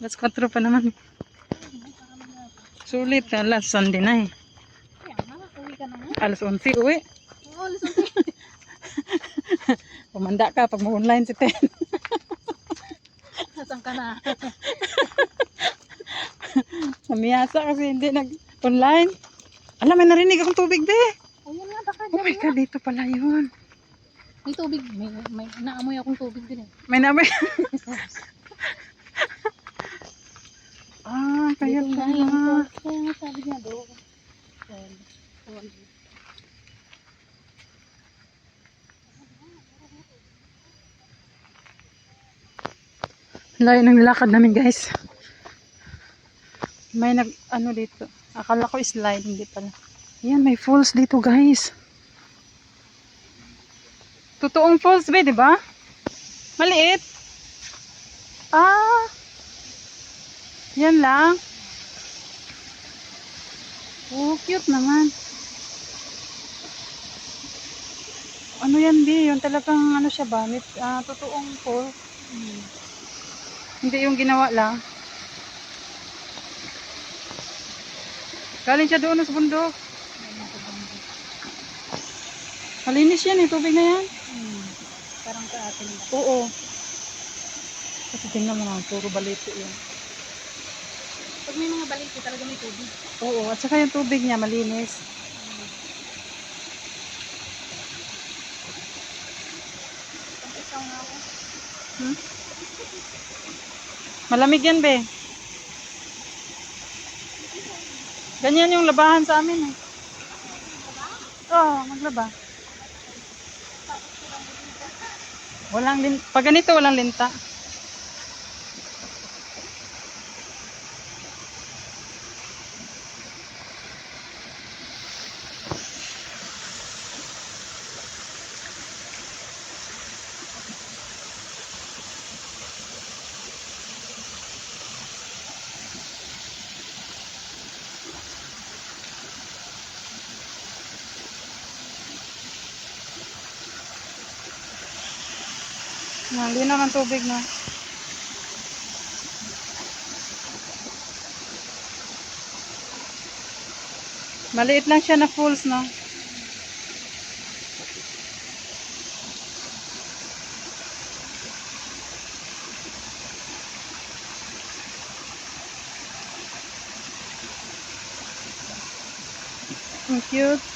Alas 4 pa naman. Sulit. Alas Sunday na eh. Kaya nga, uwi ka na nga. Alas 11 uwi. Oo, alas 11. Pumanda ka pag mo-online si Ten. Nasaan ka na? Namiyasa kasi hindi nag-online. Alam, may narinig akong tubig, be. O yan nga, baka Oh my God, dito pala yun. may tubig. May naamoy akong tubig din eh. May namin. Kaya Dito nga pala. yung falls. Kaya nga sabi niya doon. Layo ng nilakad namin, guys. May ano dito. Akala ko slide, hindi pala. Yan, may falls dito, guys. Totoong falls, be, di ba? Maliit. Yan lang. Oh, cute naman. Ano yan, be? Yung talagang, ano siya ba? Totoong falls. Hindi yung ginawa lang. Galing siya doon sa bundok. Malinis yan eh, tubig na yan. Parang sa atin. Oo. Kasi tingnan mo naman, puro balito yan. Pag may mga balik, talaga may tubig. Oo, at saka yung tubig niya malinis. Pag-isaw nga ako. Malamig yan, be. Ganyan yung labahan sa amin eh. Oo, maglaba. Pag ganito, walang linta. Linaw ng tubig na. Maliit lang siya na falls, no? Ang cute.